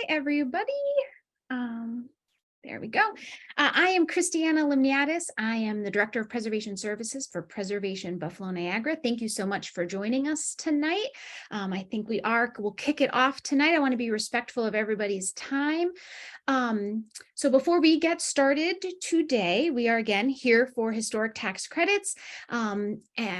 Hi, everybody. There we go. I am Christiana Limniadis. I am the Director of Preservation Services for Preservation Buffalo Niagara. Thank you so much for joining us tonight. I think we'll kick it off tonight. I want to be respectful of everybody's time. So before we get started today, we are again here for historic tax credits,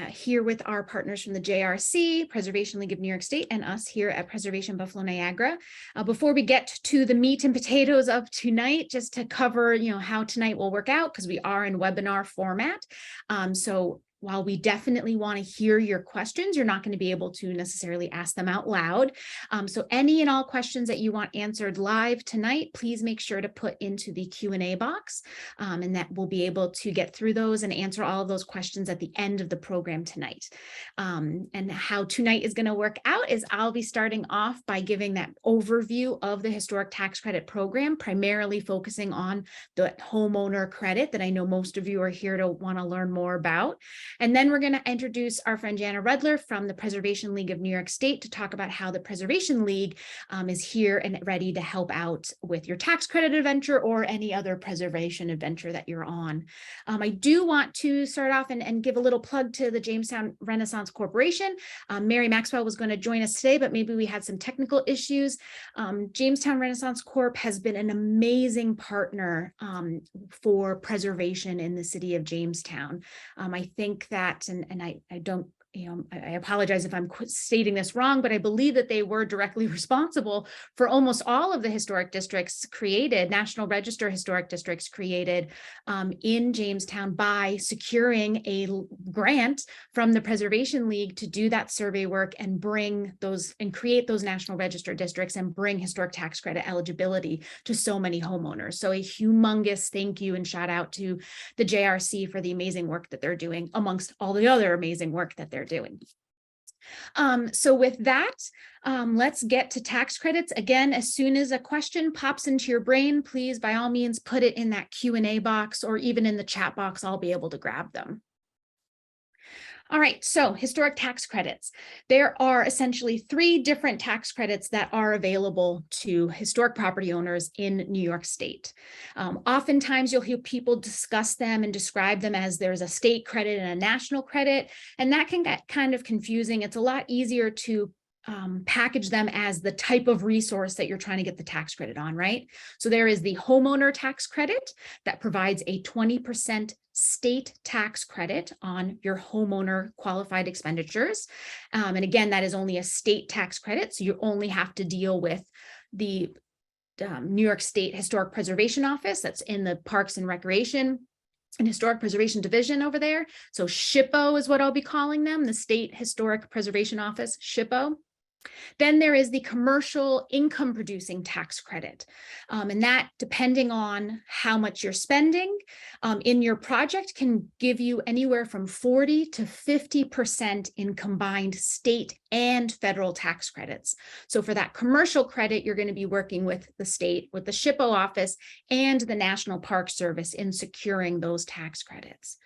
here with our partners from the JRC, Preservation League of New York State, and us here at Preservation Buffalo Niagara. Before we get to the meat and potatoes of tonight, just to cover, how tonight will work out, because we are in webinar format. So while we definitely want to hear your questions, you're not going to be able to necessarily ask them out loud. So any and all questions that you want answered live tonight, please make sure to put into the Q&A box, and that we'll be able to get through those and answer all of those questions at the end of the program tonight. And how tonight is going to work out is I'll be starting off by giving that overview of the historic tax credit program, primarily focusing on the homeowner credit that I know most of you are here to want to learn more about. And then we're going to introduce our friend Jana Rudler from the Preservation League of New York State to talk about how the Preservation League is here and ready to help out with your tax credit adventure or any other preservation adventure that you're on. I do want to start off and give a little plug to the Jamestown Renaissance Corporation. Mary Maxwell was going to join us today, but maybe we had some technical issues. Jamestown Renaissance Corp has been an amazing partner for preservation in the city of Jamestown. I think that, and I don't, I apologize if I'm stating this wrong, but I believe that they were directly responsible for almost all of the historic districts created, National Register historic districts created in Jamestown by securing a grant from the Preservation League to do that survey work and bring those and create those National Register districts and bring historic tax credit eligibility to so many homeowners. So a humongous thank you and shout out to the JRC for the amazing work that they're doing amongst all the other amazing work that they're doing. So with that, let's get to tax credits. Again, as soon as a question pops into your brain, please, by all means, put it in that Q&A box or even in the chat box. I'll be able to grab them. All right, so historic tax credits. There are essentially 3 different tax credits that are available to historic property owners in New York State. Oftentimes you'll hear people discuss them and describe them as there's a state credit and a national credit, and that can get kind of confusing. It's a lot easier to package them as the type of resource that you're trying to get the tax credit on, right? So there is the homeowner tax credit that provides a 20% state tax credit on your homeowner qualified expenditures. And again, that is only a state tax credit. So you only have to deal with the New York State Historic Preservation Office that's in the Parks and Recreation and Historic Preservation Division over there. So SHPO is what I'll be calling them, the State Historic Preservation Office, SHPO. Then there is the commercial income producing tax credit. And that, depending on how much you're spending in your project, can give you anywhere from 40 to 50% in combined state and federal tax credits. So for that commercial credit, you're going to be working with the state, with the SHPO office and the National Park Service in securing those tax credits.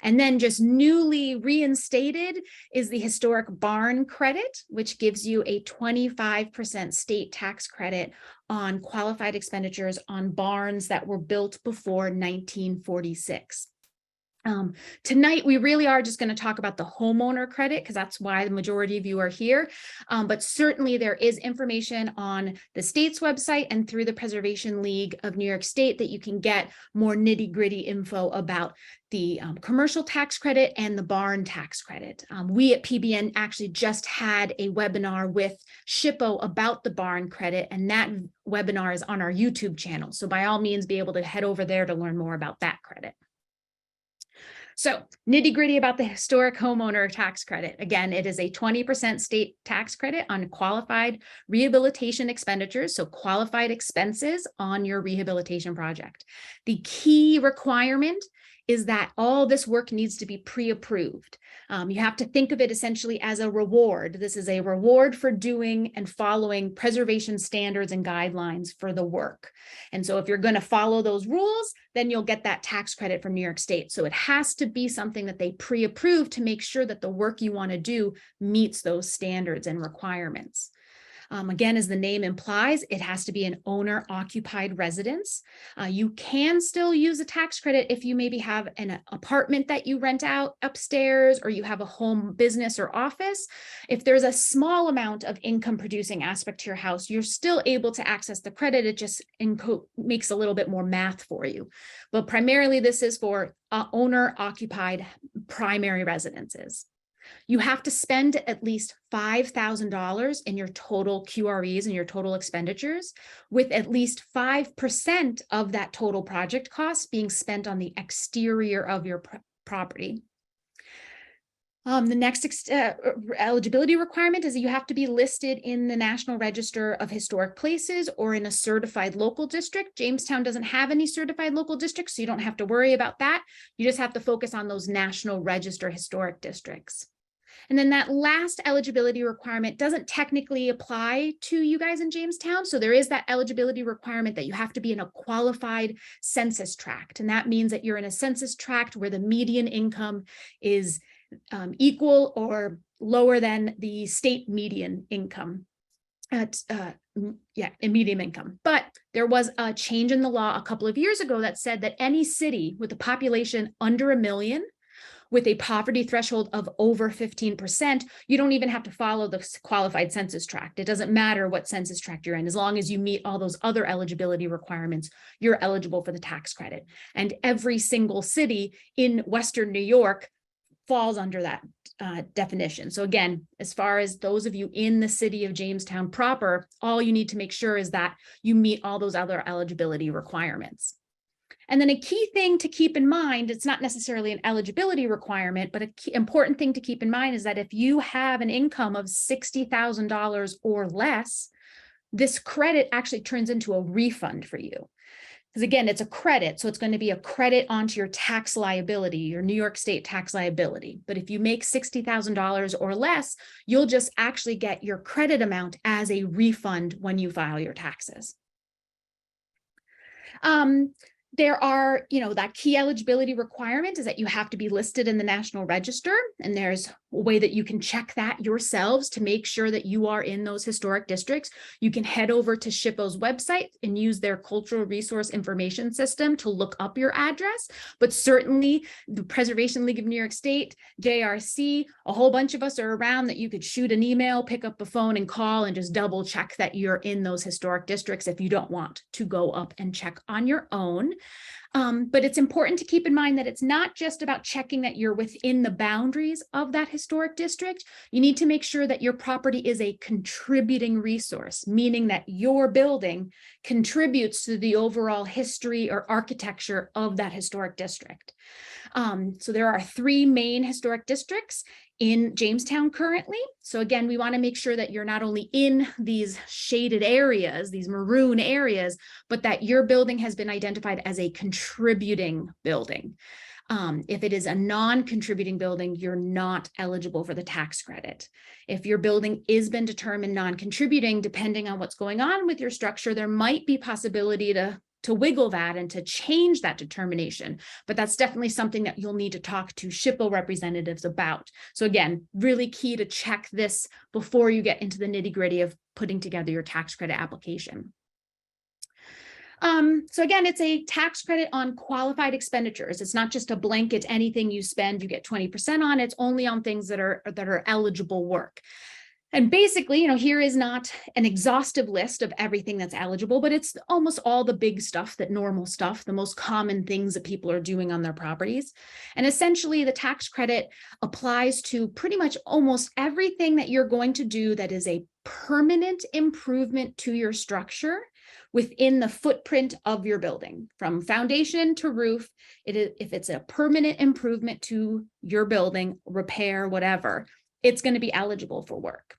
And then just newly reinstated is the historic barn credit, which gives you a 25% state tax credit on qualified expenditures on barns that were built before 1946. Tonight, we really are just going to talk about the homeowner credit because that's why the majority of you are here. But certainly there is information on the state's website and through the Preservation League of New York State that you can get more nitty-gritty info about the commercial tax credit and the barn tax credit. We at PBN actually just had a webinar with SHPO about the barn credit, and that webinar is on our YouTube channel. So by all means, be able to head over there to learn more about that credit. So nitty gritty about the historic homeowner tax credit. Again, it is a 20% state tax credit on qualified rehabilitation expenditures, so qualified expenses on your rehabilitation project. The key requirement is that all this work needs to be pre-approved. You have to think of it essentially as a reward. This is a reward for doing and following preservation standards and guidelines for the work. And so if you're going to follow those rules, then you'll get that tax credit from New York State. So it has to be something that they pre-approve to make sure that the work you want to do meets those standards and requirements. Again, as the name implies, it has to be an owner-occupied residence. You can still use a tax credit if you maybe have an apartment that you rent out upstairs, or you have a home business or office. If there's a small amount of income producing aspect to your house, you're still able to access the credit. It just makes a little bit more math for you. But primarily this is for owner-occupied primary residences. You have to spend at least $5,000 in your total QREs and your total expenditures, with at least 5% of that total project cost being spent on the exterior of your property. The next eligibility requirement is that you have to be listed in the National Register of Historic Places or in a certified local district. Jamestown doesn't have any certified local districts, so you don't have to worry about that. You just have to focus on those National Register historic districts. And then that last eligibility requirement doesn't technically apply to you guys in Jamestown. So there is that eligibility requirement that you have to be in a qualified census tract. And that means that you're in a census tract where the median income is equal or lower than the state median income. Median income. But there was a change in the law a couple of years ago that said that any city with a population under 1 million, with a poverty threshold of over 15%, you don't even have to follow the qualified census tract. It doesn't matter what census tract you're in. As long as you meet all those other eligibility requirements, you're eligible for the tax credit. And every single city in Western New York falls under that definition. So again, as far as those of you in the city of Jamestown proper, all you need to make sure is that you meet all those other eligibility requirements. And then a key thing to keep in mind, it's not necessarily an eligibility requirement, but an important thing to keep in mind is that if you have an income of $60,000 or less, this credit actually turns into a refund for you. Because again, it's a credit, so it's going to be a credit onto your tax liability, your New York State tax liability. But if you make $60,000 or less, you'll just actually get your credit amount as a refund when you file your taxes. There are, that key eligibility requirement is that you have to be listed in the National Register, and there's a way that you can check that yourselves to make sure that you are in those historic districts. You can head over to SHPO's website and use their Cultural Resource Information System to look up your address, but certainly the Preservation League of New York State, JRC, a whole bunch of us are around that you could shoot an email, pick up a phone and call and just double check that you're in those historic districts if you don't want to go up and check on your own. But it's important to keep in mind that it's not just about checking that you're within the boundaries of that historic district. You need to make sure that your property is a contributing resource, meaning that your building contributes to the overall history or architecture of that historic district. So there are 3 main historic districts in Jamestown currently. So again, we want to make sure that you're not only in these shaded areas, these maroon areas, but that your building has been identified as a contributing building. If it is a non-contributing building, you're not eligible for the tax credit. If your building is been determined non-contributing, depending on what's going on with your structure, there might be possibility to wiggle that and to change that determination. But that's definitely something that you'll need to talk to SHPO representatives about. So again, really key to check this before you get into the nitty-gritty of putting together your tax credit application. So again, it's a tax credit on qualified expenditures. It's not just a blanket, anything you spend, you get 20% on. It's only on things that are eligible work. And basically, here is not an exhaustive list of everything that's eligible, but it's almost all the big stuff, that normal stuff, the most common things that people are doing on their properties. And essentially, the tax credit applies to pretty much almost everything that you're going to do that is a permanent improvement to your structure within the footprint of your building, from foundation to roof. If it's a permanent improvement to your building, repair, whatever, it's going to be eligible for work.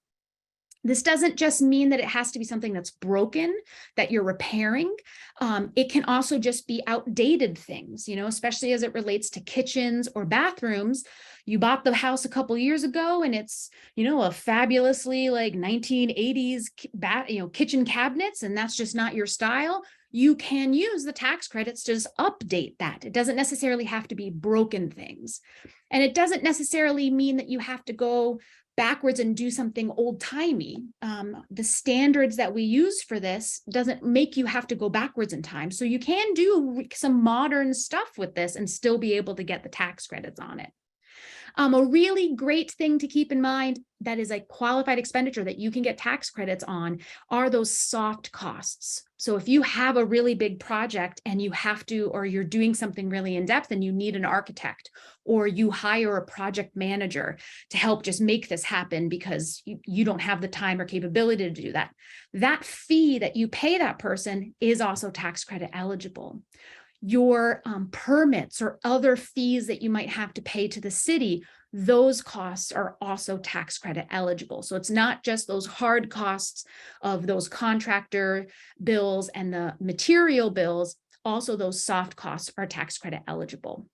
This doesn't just mean that it has to be something that's broken, that you're repairing. It can also just be outdated things, especially as it relates to kitchens or bathrooms. You bought the house a couple years ago and it's, a fabulously 1980s kitchen cabinets, and that's just not your style. you can use the tax credits to just update that. It doesn't necessarily have to be broken things. And it doesn't necessarily mean that you have to go backwards and do something old-timey. The standards that we use for this doesn't make you have to go backwards in time. So you can do some modern stuff with this and still be able to get the tax credits on it. A really great thing to keep in mind that is a qualified expenditure that you can get tax credits on are those soft costs. So if you have a really big project and you have to, or you're doing something really in depth and you need an architect, or you hire a project manager to help just make this happen because you don't have the time or capability to do that, that fee that you pay that person is also tax credit eligible. Your permits or other fees that you might have to pay to the city, those costs are also tax credit eligible. So it's not just those hard costs of those contractor bills and the material bills, also those soft costs are tax credit eligible.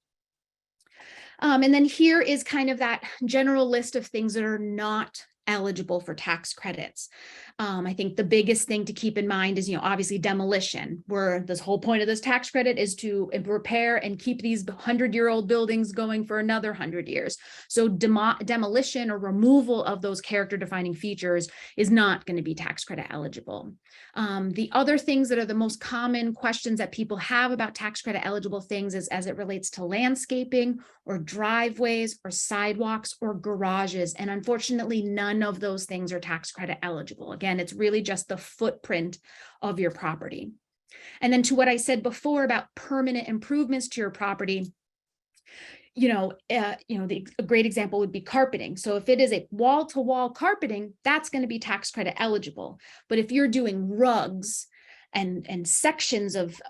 And then here is kind of that general list of things that are not eligible for tax credits. I think the biggest thing to keep in mind is, obviously demolition, where this whole point of this tax credit is to repair and keep these 100-year-old buildings going for another 100 years. So demolition or removal of those character defining features is not going to be tax credit eligible. The other things that are the most common questions that people have about tax credit eligible things is as it relates to landscaping or driveways or sidewalks or garages. And unfortunately, none of those things are tax credit eligible. Again, it's really just the footprint of your property. And then to what I said before about permanent improvements to your property, a great example would be carpeting. So if it is a wall-to-wall carpeting, that's going to be tax credit eligible. But if you're doing rugs and sections of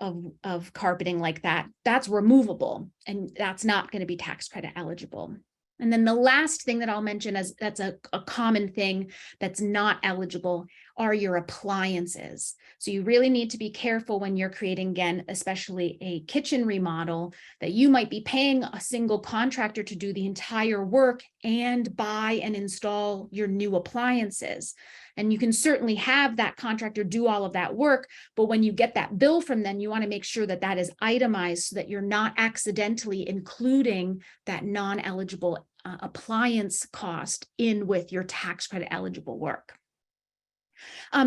carpeting like that, that's removable, and that's not going to be tax credit eligible. And then the last thing that I'll mention as that's a common thing that's not eligible are your appliances. So you really need to be careful when you're creating, again, especially a kitchen remodel, that you might be paying a single contractor to do the entire work and buy and install your new appliances. And you can certainly have that contractor do all of that work, but when you get that bill from them, you want to make sure that that is itemized so that you're not accidentally including that non-eligible appliance cost in with your tax credit eligible work.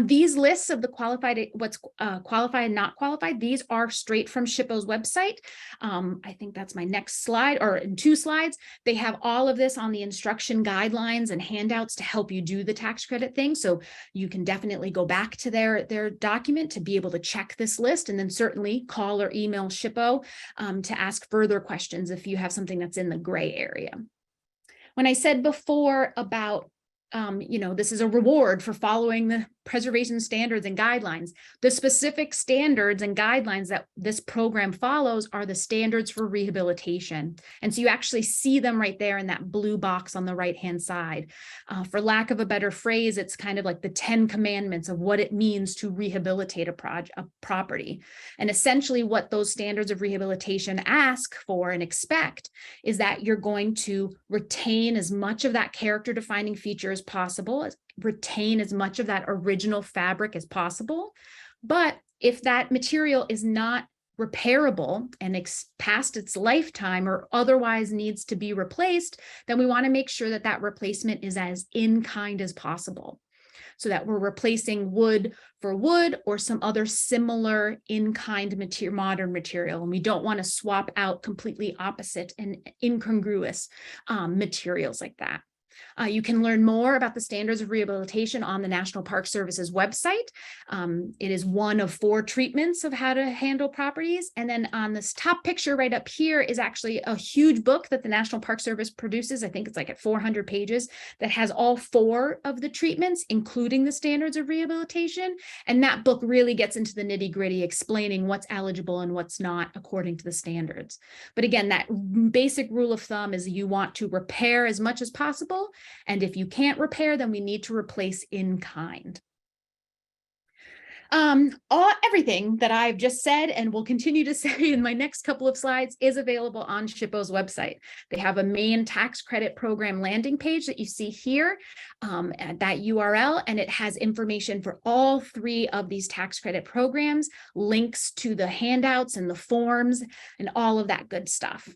These lists of the qualified, what's qualified and not qualified, these are straight from SHPO's website. I think that's my next slide, or in 2 slides. They have all of this on the instruction guidelines and handouts to help you do the tax credit thing. So you can definitely go back to their document to be able to check this list, and then certainly call or email SHPO to ask further questions if you have something that's in the gray area. When I said before about this is a reward for following the preservation standards and guidelines. The specific standards and guidelines that this program follows are the standards for rehabilitation. And so you actually see them right there in that blue box on the right-hand side. For lack of a better phrase, it's kind of like the 10 commandments of what it means to rehabilitate a property. And essentially what those standards of rehabilitation ask for and expect is that you're going to retain as much of that character defining feature as possible, retain as much of that original fabric as possible. But if that material is not repairable and past its lifetime or otherwise needs to be replaced, then we want to make sure that that replacement is as in kind as possible, so that we're replacing wood for wood or some other similar in-kind modern material. And we don't want to swap out completely opposite and incongruous materials like that. You can learn more about the standards of rehabilitation on the National Park Service's website. It is one of 4 treatments of how to handle properties. And then on this top picture right up here is actually a huge book that the National Park Service produces. I think it's like at 400 pages that has all 4 of the treatments, including the standards of rehabilitation. And that book really gets into the nitty-gritty, explaining what's eligible and what's not according to the standards. But again, that basic rule of thumb is you want to repair as much as possible. And if you can't repair, then we need to replace in kind. Everything that I've just said and will continue to say in my next couple of slides is available on SHPO's website. They have a main tax credit program landing page that you see here at that URL, and it has information for all 3 of these tax credit programs, links to the handouts and the forms and all of that good stuff.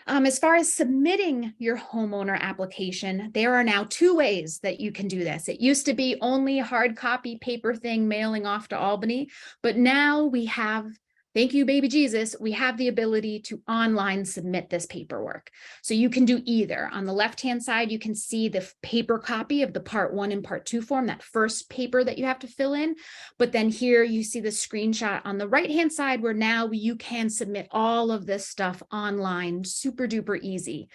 As far as submitting your homeowner application, there are now 2 ways that you can do this. It used to be only hard copy paper thing mailing off to Albany, but now we have, thank you, baby Jesus, we have the ability to online submit this paperwork. So you can do either. On the left-hand side, you can see the paper copy of the Part 1 and Part 2 form, that first paper that you have to fill in. But then here you see the screenshot on the right-hand side where now you can submit all of this stuff online, super duper easy.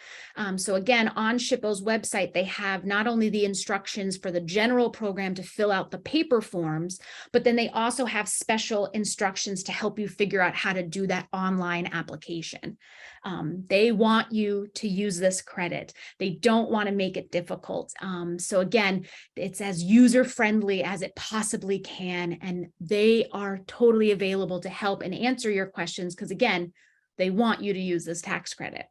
So again, on SHPO's website, they have not only the instructions for the general program to fill out the paper forms, but then they also have special instructions to help you figure out how to do that online application. They want you to use this credit. They don't want to make it difficult. So again, it's as user-friendly as it possibly can, and they are totally available to help and answer your questions because again, they want you to use this tax credit.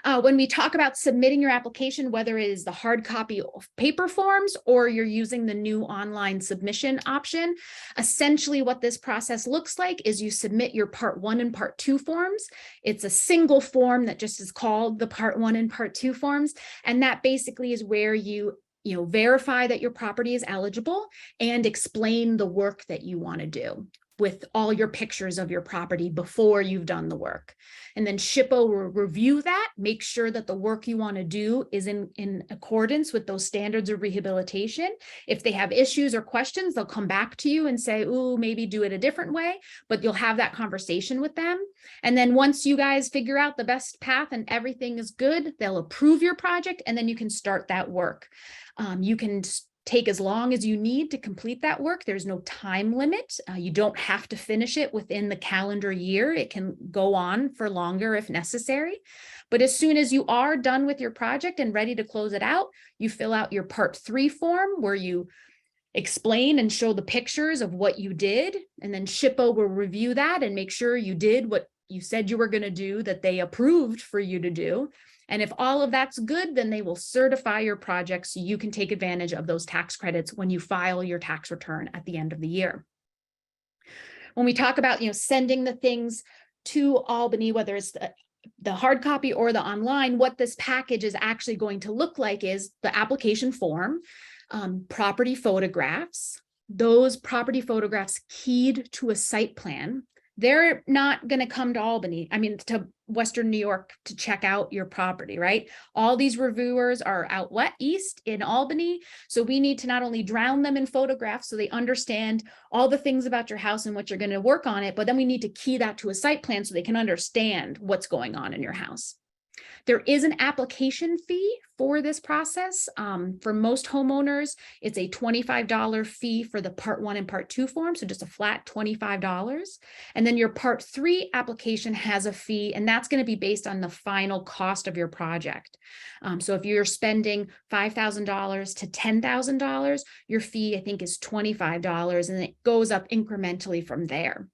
When we talk about submitting your application, whether it is the hard copy of paper forms or you're using the new online submission option, essentially what this process looks like is you submit your Part 1 and Part 2 forms. It's a single form that just is called the Part 1 and Part 2 forms. And that basically is where you verify that your property is eligible and explain the work that you want to do with all your pictures of your property before you've done the work. And then SHPO will review that, make sure that the work you want to do is in accordance with those standards of rehabilitation. If they have issues or questions, they'll come back to you and say, ooh, maybe do it a different way, but you'll have that conversation with them. And then once you guys figure out the best path and everything is good, they'll approve your project and then you can start that work. You can take as long as you need to complete that work. There's no time limit. You don't have to finish it within the calendar year. It can go on for longer if necessary. But as soon as you are done with your project and ready to close it out, you fill out your Part 3 form where you explain and show the pictures of what you did. And then SHPO will review that and make sure you did what you said you were going to do, that they approved for you to do. And if all of that's good, then they will certify your project so you can take advantage of those tax credits when you file your tax return at the end of the year. When we talk about, sending the things to Albany, whether it's the hard copy or the online, what this package is actually going to look like is the application form, property photographs, those property photographs keyed to a site plan. They're not going to come to Albany, to Western New York to check out your property, right? All these reviewers are out east in Albany. So we need to not only drown them in photographs so they understand all the things about your house and what you're going to work on it, but then we need to key that to a site plan so they can understand what's going on in your house. There is an application fee for this process. For most homeowners, it's a $25 fee for the Part 1 and Part 2 form, so just a flat $25. And then your Part 3 application has a fee, and that's going to be based on the final cost of your project. So if you're spending $5,000 to $10,000, your fee, I think, is $25, and it goes up incrementally from there.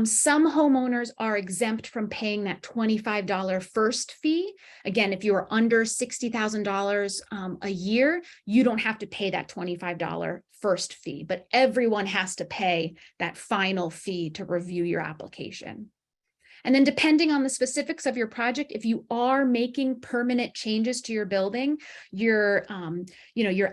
Some homeowners are exempt from paying that $25 first fee. Again, if you are under $60,000 a year, you don't have to pay that $25 first fee, but everyone has to pay that final fee to review your application. And then depending on the specifics of your project, if you are making permanent changes to your building, you're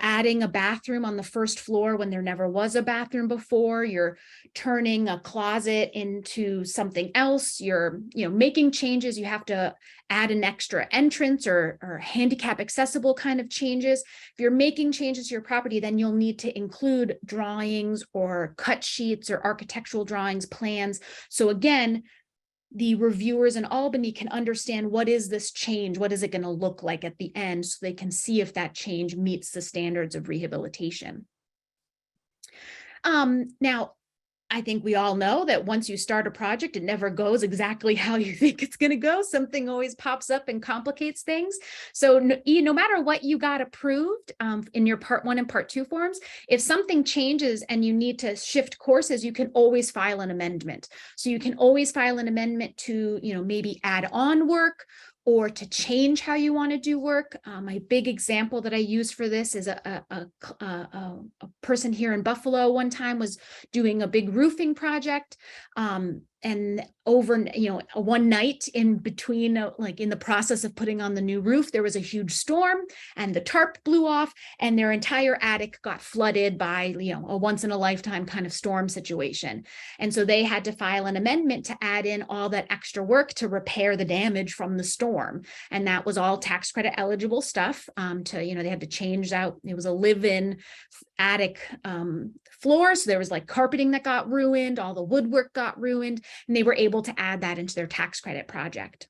adding a bathroom on the first floor when there never was a bathroom before, you're turning a closet into something else, you're making changes, you have to add an extra entrance or handicap accessible kind of changes. If you're making changes to your property, then you'll need to include drawings or cut sheets or architectural drawings, plans. So again, the reviewers in Albany can understand what is this change, what is it going to look like at the end, so they can see if that change meets the standards of rehabilitation. Now, I think we all know that once you start a project, it never goes exactly how you think it's going to go. Something always pops up and complicates things. So no matter what you got approved in your part 1 and part 2 forms, if something changes and you need to shift courses, you can always file an amendment. So you can always file an amendment to, maybe add on work or to change how you want to do work. My big example that I use for this is a person here in Buffalo one time was doing a big roofing project. And over, one night in between, like in the process of putting on the new roof, there was a huge storm and the tarp blew off and their entire attic got flooded by, a once in a lifetime kind of storm situation. And so they had to file an amendment to add in all that extra work to repair the damage from the storm. And that was all tax credit eligible stuff they had to change out. It was a live-in attic floor. So there was like carpeting that got ruined, all the woodwork got ruined, and they were able to add that into their tax credit project.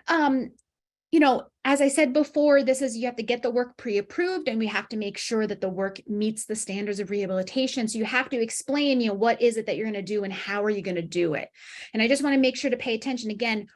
As I said before, you have to get the work pre-approved and we have to make sure that the work meets the standards of rehabilitation. So you have to explain, what is it that you're going to do and how are you going to do it? And I just want to make sure to pay attention again.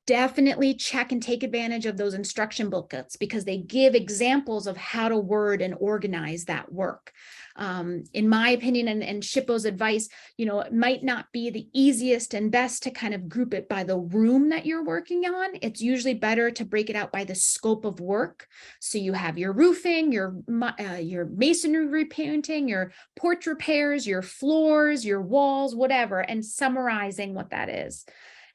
Definitely check and take advantage of those instruction booklets because they give examples of how to word and organize that work. In my opinion and SHPO's advice, it might not be the easiest and best to kind of group it by the room that you're working on. It's usually better to break it out by the scope of work. So you have your roofing, your masonry repainting, your porch repairs, your floors, your walls, whatever, and summarizing what that is.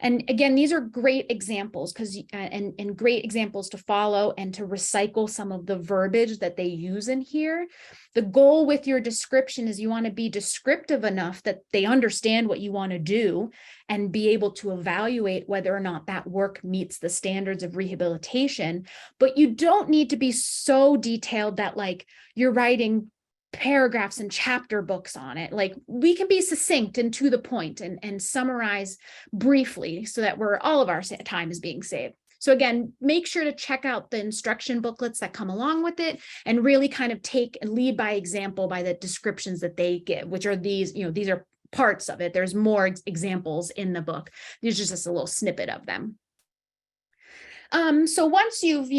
And again, these are great examples and great examples to follow and to recycle some of the verbiage that they use in here. The goal with your description is you want to be descriptive enough that they understand what you want to do and be able to evaluate whether or not that work meets the standards of rehabilitation. But you don't need to be so detailed that like you're writing paragraphs and chapter books on it. Like we can be succinct and to the point and summarize briefly so that all of our time is being saved. So again, make sure to check out the instruction booklets that come along with it and really kind of take and lead by example by the descriptions that they give, which are these are parts of it. There's more examples in the book. There's just a little snippet of them. So once you've,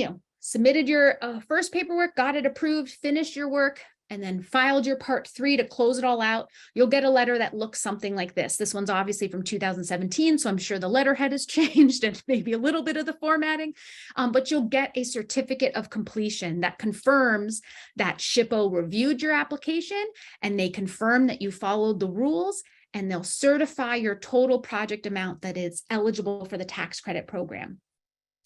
submitted your first paperwork, got it approved, finished your work, and then filed your part 3 to close it all out, you'll get a letter that looks something like this. This one's obviously from 2017, so I'm sure the letterhead has changed and maybe a little bit of the formatting, but you'll get a certificate of completion that confirms that SHPO reviewed your application and they confirm that you followed the rules, and they'll certify your total project amount that is eligible for the tax credit program.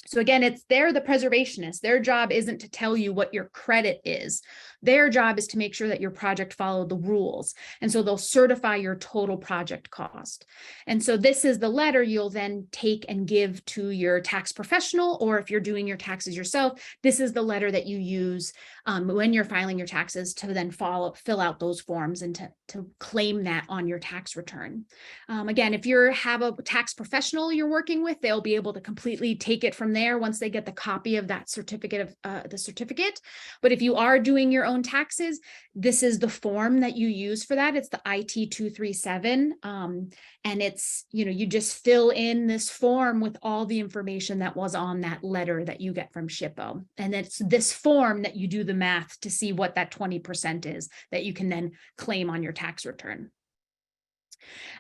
So again, they're the preservationists. Their job isn't to tell you what your credit is. Their job is to make sure that your project followed the rules. And so they'll certify your total project cost. And so this is the letter you'll then take and give to your tax professional, or if you're doing your taxes yourself, this is the letter that you use when you're filing your taxes to then fill out those forms and to claim that on your tax return. Again, if you have a tax professional you're working with, they'll be able to completely take it from there once they get the copy of that certificate of the certificate. But if you are doing your own taxes, this is the form that you use for that. It's the IT 237. And it's, you just fill in this form with all the information that was on that letter that you get from SHPO. And it's this form that you do the math to see what that 20% is that you can then claim on your tax return.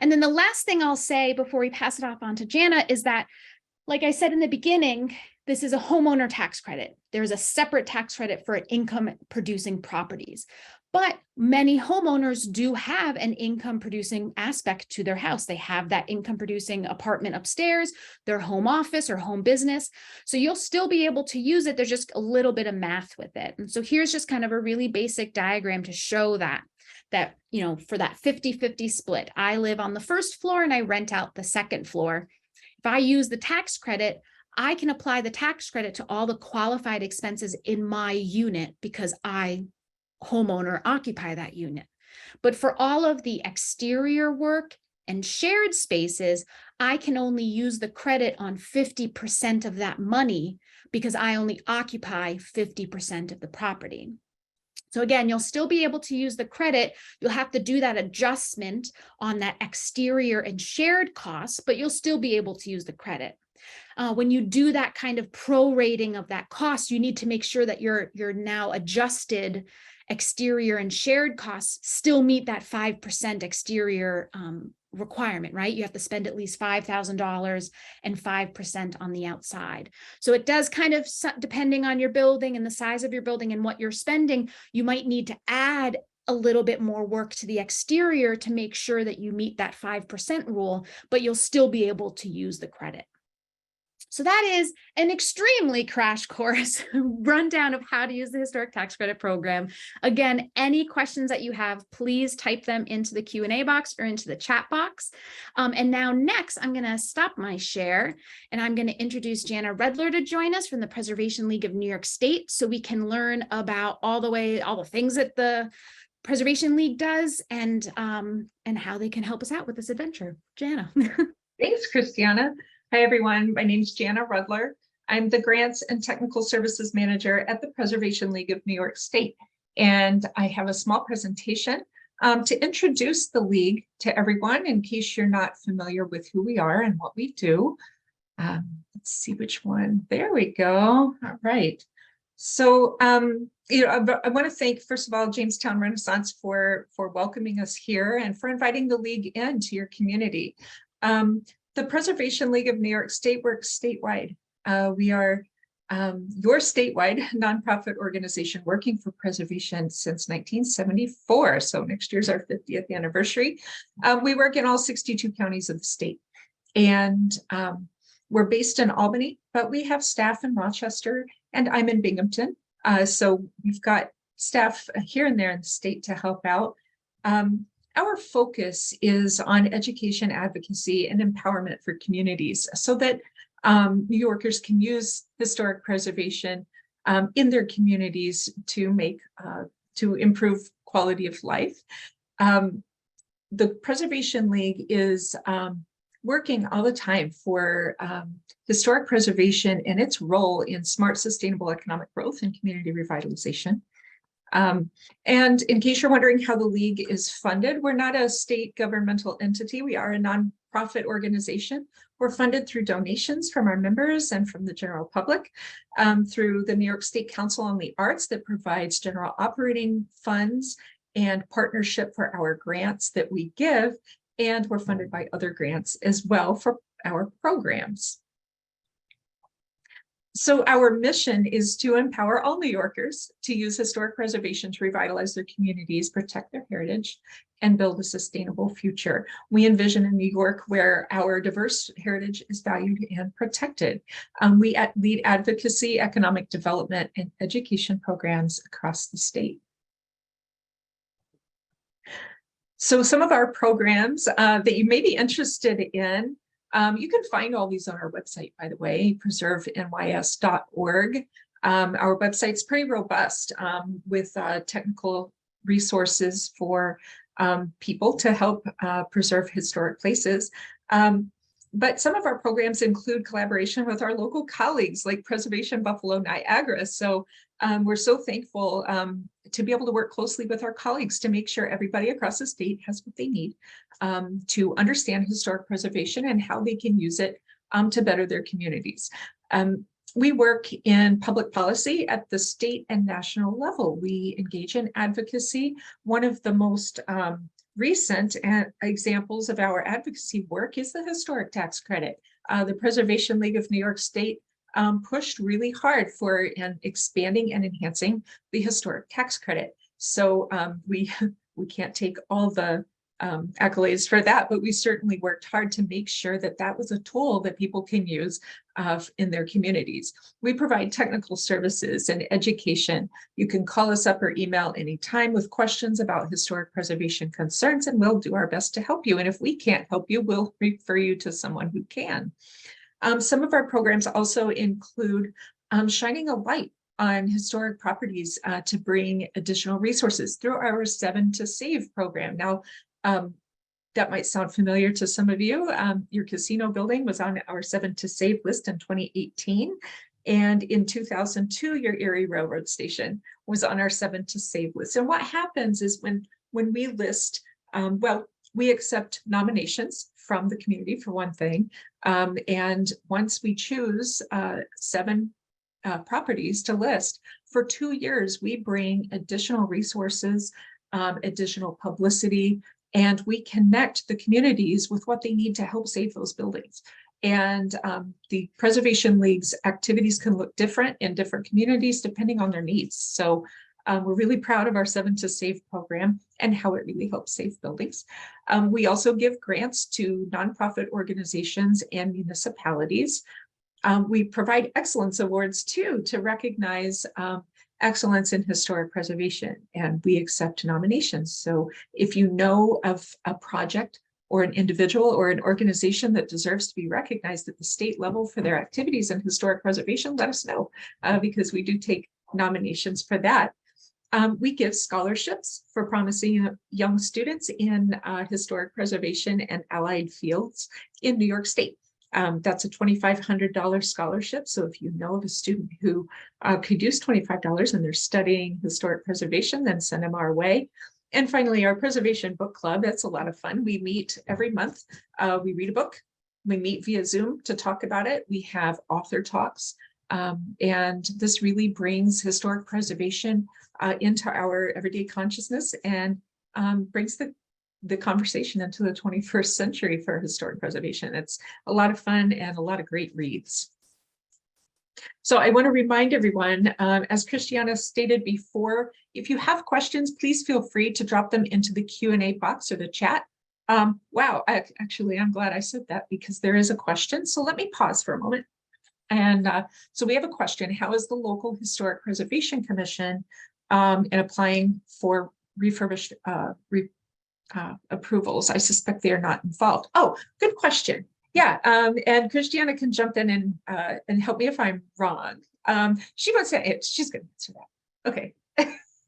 And then the last thing I'll say before we pass it off on to Jana is that, like I said in the beginning, this is a homeowner tax credit. There's a separate tax credit for income producing properties. But many homeowners do have an income producing aspect to their house. They have that income producing apartment upstairs, their home office or home business. So you'll still be able to use it. There's just a little bit of math with it. And so here's just kind of a really basic diagram to show that for that 50-50 split, I live on the first floor and I rent out the second floor. If I use the tax credit, I can apply the tax credit to all the qualified expenses in my unit because I, homeowner, occupy that unit. But for all of the exterior work and shared spaces, I can only use the credit on 50% of that money because I only occupy 50% of the property. So again, you'll still be able to use the credit. You'll have to do that adjustment on that exterior and shared costs, but you'll still be able to use the credit. When you do that kind of prorating of that cost, you need to make sure that your now adjusted exterior and shared costs still meet that 5% exterior requirement, right? You have to spend at least $5,000 and 5% on the outside. So it does kind of, depending on your building and the size of your building and what you're spending, you might need to add a little bit more work to the exterior to make sure that you meet that 5% rule, but you'll still be able to use the credit. So that is an extremely crash course rundown of how to use the Historic Tax Credit Program. Again, any questions that you have, please type them into the Q&A box or into the chat box. And now next, I'm going to stop my share and I'm going to introduce Jana Redler to join us from the Preservation League of New York State so we can learn about all the things that the Preservation League does and how they can help us out with this adventure. Jana. Thanks, Christiana. Hi, everyone. My name is Jana Rudler. I'm the Grants and Technical Services Manager at the Preservation League of New York State. And I have a small presentation to introduce the League to everyone in case you're not familiar with who we are and what we do. Let's see which one. There we go. All right. So, I want to thank, first of all, Jamestown Renaissance for welcoming us here and for inviting the League into your community. The Preservation League of New York State works statewide. We are your statewide nonprofit organization working for preservation since 1974. So next year's our 50th anniversary. We work in all 62 counties of the state. And we're based in Albany, but we have staff in Rochester and I'm in Binghamton. So we've got staff here and there in the state to help out. Our focus is on education, advocacy, and empowerment for communities so that New Yorkers can use historic preservation in their communities to improve quality of life. The Preservation League is working all the time for historic preservation and its role in smart, sustainable economic growth and community revitalization. And in case you're wondering how the League is funded, we're not a state governmental entity. We are a nonprofit organization. We're funded through donations from our members and from the general public, through the New York State Council on the Arts that provides general operating funds and partnership for our grants that we give. And we're funded by other grants as well for our programs. So our mission is to empower all New Yorkers to use historic preservation to revitalize their communities, protect their heritage, and build a sustainable future. We envision a New York where our diverse heritage is valued and protected. We lead advocacy, economic development, and education programs across the state. So some of our programs that you may be interested in, you can find all these on our website, by the way, preservenys.org. Our website's pretty robust with technical resources for people to help preserve historic places. But some of our programs include collaboration with our local colleagues like Preservation Buffalo Niagara. So we're so thankful to be able to work closely with our colleagues to make sure everybody across the state has what they need to understand historic preservation and how they can use it to better their communities. We work in public policy at the state and national level. We engage in advocacy. One of the most recent examples of our advocacy work is the historic tax credit. The Preservation League of New York State pushed really hard for expanding and enhancing the historic tax credit. So we can't take all the accolades for that, but we certainly worked hard to make sure that that was a tool that people can use in their communities. We provide technical services and education. You can call us up or email anytime with questions about historic preservation concerns, and we'll do our best to help you. And if we can't help you, we'll refer you to someone who can. Some of our programs also include shining a light on historic properties to bring additional resources through our 7 to Save program. Now, that might sound familiar to some of you. Your casino building was on our 7 to Save list in 2018. And in 2002, your Erie Railroad Station was on our 7 to Save list. And what happens is when we list, well, we accept nominations from the community for one thing. And once we choose 7 properties to list, for 2 years, we bring additional resources, additional publicity, and we connect the communities with what they need to help save those buildings. And the Preservation League's activities can look different in different communities depending on their needs. So we're really proud of our 7 to Save program and how it really helps save buildings. We also give grants to nonprofit organizations and municipalities. We provide excellence awards too to recognize excellence in historic preservation, and we accept nominations. So if you know of a project or an individual or an organization that deserves to be recognized at the state level for their activities in historic preservation, let us know, because we do take nominations for that. We give scholarships for promising young students in historic preservation and allied fields in New York State. That's a $2,500 scholarship. So if you know of a student who could use $25 and they're studying historic preservation, then send them our way. And finally, our preservation book club, that's a lot of fun. We meet every month. We read a book. We meet via Zoom to talk about it. We have author talks. And this really brings historic preservation into our everyday consciousness and brings the conversation into the 21st century for historic preservation. It's a lot of fun and a lot of great reads. So I want to remind everyone, as Christiana stated before, if you have questions, please feel free to drop them into the Q&A box or the chat. Wow, actually, I'm glad I said that because there is a question. So let me pause for a moment. And so we have a question: how is the local Historic Preservation Commission in applying for refurbished approvals? I suspect they are not involved. Oh, good question. Yeah, and Christiana can jump in and help me if I'm wrong. She wants to. She's going to answer that. Okay,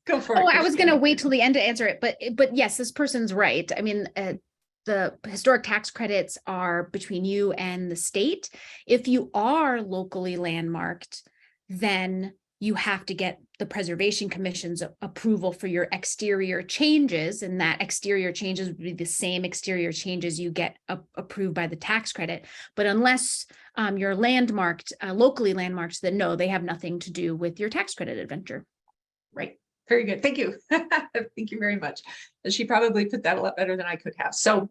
go for it. Oh, I was going to wait till the end to answer it, but yes, this person's right. I mean, the historic tax credits are between you and the state. If you are locally landmarked, then you have to get the Preservation Commission's approval for your exterior changes, and that exterior changes would be the same exterior changes you get approved by the tax credit. But unless you're landmarked, locally landmarked, then no, they have nothing to do with your tax credit adventure. Right. Very good. Thank you. Thank you very much. She probably put that a lot better than I could have. So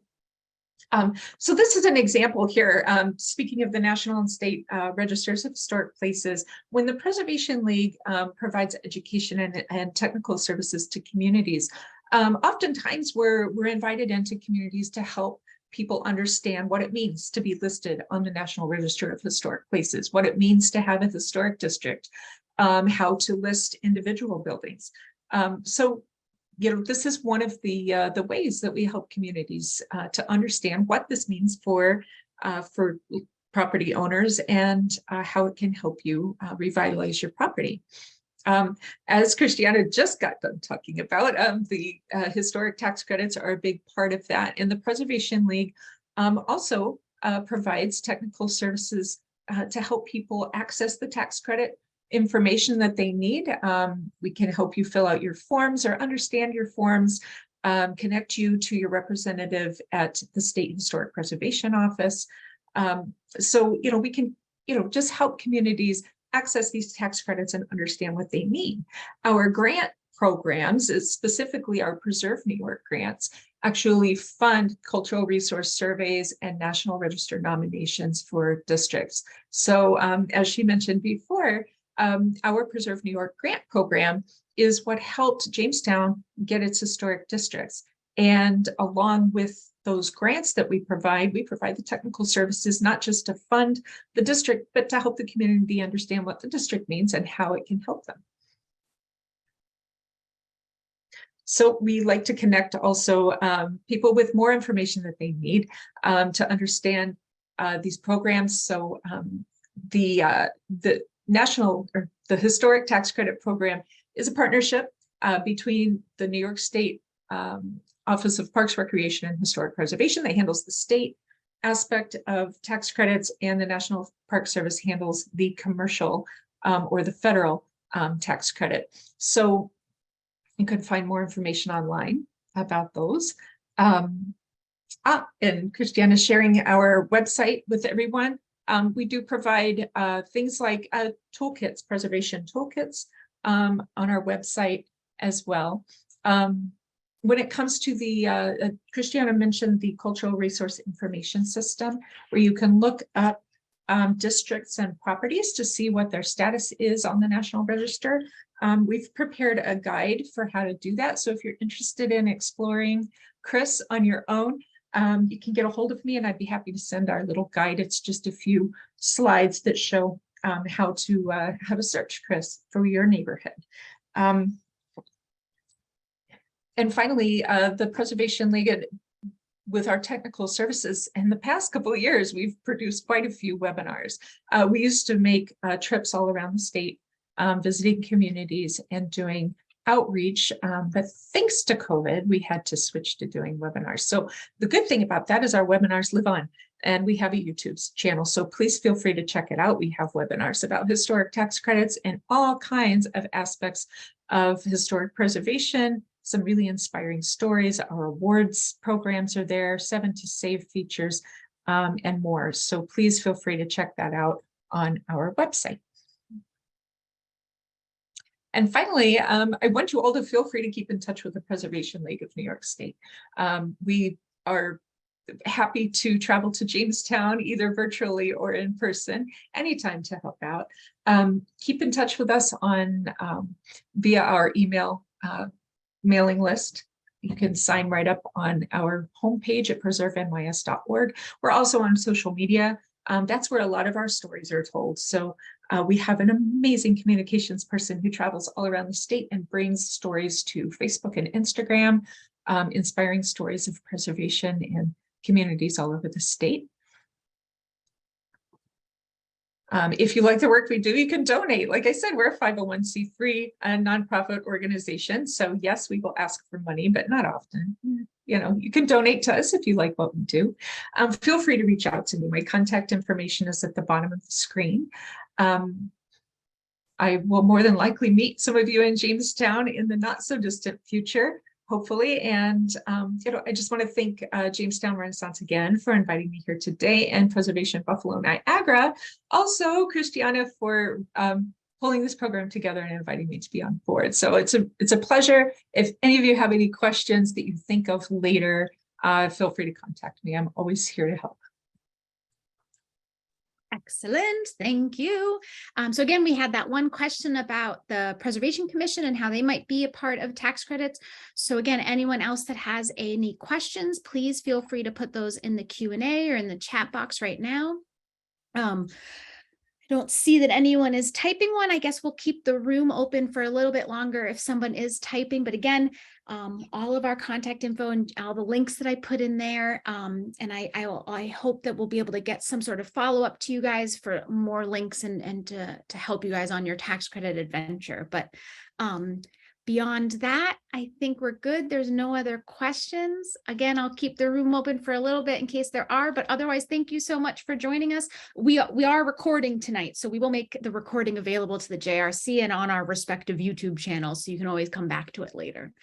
this is an example here. Speaking of the National and State Registers of Historic Places, when the Preservation League provides education and technical services to communities, oftentimes we're invited into communities to help people understand what it means to be listed on the National Register of Historic Places, what it means to have a historic district, how to list individual buildings. So, you know, this is one of the ways that we help communities to understand what this means for property owners and how it can help you revitalize your property. As Christiana just got done talking about, the historic tax credits are a big part of that. And the Preservation League also provides technical services to help people access the tax credit information that they need. We can help you fill out your forms or understand your forms, connect you to your representative at the State Historic Preservation Office. So, you know, we can, you know, just help communities access these tax credits and understand what they mean. Our grant programs, specifically our Preserve New York grants, actually fund cultural resource surveys and National Register nominations for districts. So as she mentioned before, our Preserve New York grant program is what helped Jamestown get its historic districts. And along with those grants that we provide the technical services, not just to fund the district, but to help the community understand what the district means and how it can help them. So we like to connect also people with more information that they need to understand these programs. So the National or the Historic Tax Credit Program is a partnership between the New York State Office of Parks, Recreation, and Historic Preservation that handles the state aspect of tax credits, and the National Park Service handles the commercial or the federal tax credit. So you can find more information online about those. And Christiana is sharing our website with everyone. We do provide things like toolkits, preservation toolkits on our website as well. When it comes to the, Christiana mentioned the Cultural Resource Information System, where you can look up districts and properties to see what their status is on the National Register. We've prepared a guide for how to do that. So if you're interested in exploring Chris on your own, you can get a hold of me and I'd be happy to send our little guide. It's just a few slides that show how to search Chris for your neighborhood. And finally, the Preservation League, with our technical services, in the past couple of years, we've produced quite a few webinars. We used to make trips all around the state, visiting communities and doing outreach, but thanks to COVID, we had to switch to doing webinars. So the good thing about that is our webinars live on, and we have a YouTube channel. So please feel free to check it out. We have webinars about historic tax credits and all kinds of aspects of historic preservation, some really inspiring stories. Our awards programs are there, 7 to Save features, and more. So please feel free to check that out on our website. And finally, I want you all to feel free to keep in touch with the Preservation League of New York State. We are happy to travel to Jamestown, either virtually or in person, anytime to help out. Keep in touch with us on via our email mailing list. You can sign right up on our homepage at preservenys.org. We're also on social media. That's where a lot of our stories are told. So we have an amazing communications person who travels all around the state and brings stories to Facebook and Instagram, inspiring stories of preservation in communities all over the state. If you like the work we do, you can donate. Like I said, we're a 501c3 nonprofit organization. So yes, we will ask for money, but not often. You know, you can donate to us if you like what we do. Feel free to reach out to me. My contact information is at the bottom of the screen. I will more than likely meet some of you in Jamestown in the not so distant future, hopefully. And you know, I just want to thank Jamestown Renaissance again for inviting me here today, and Preservation Buffalo Niagara, also Christiana, for pulling this program together and inviting me to be on board. So it's a pleasure. If any of you have any questions that you think of later, feel free to contact me. I'm always here to help. Excellent. Thank you. So again, we had that one question about the Preservation Commission and how they might be a part of tax credits. So again, anyone else that has any questions, please feel free to put those in the Q&A or in the chat box right now. I don't see that anyone is typing one. I guess we'll keep the room open for a little bit longer if someone is typing. But again, all of our contact info and all the links that I put in there. And I hope that we'll be able to get some sort of follow-up to you guys for more links and to help you guys on your tax credit adventure. But beyond that, I think we're good. There's no other questions. Again, I'll keep the room open for a little bit in case there are, but otherwise, thank you so much for joining us. We are recording tonight, so we will make the recording available to the JRC and on our respective YouTube channels, so you can always come back to it later.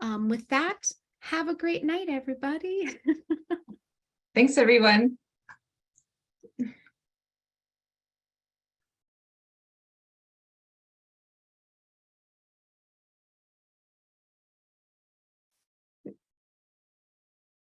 With that, have a great night, everybody. Thanks, everyone.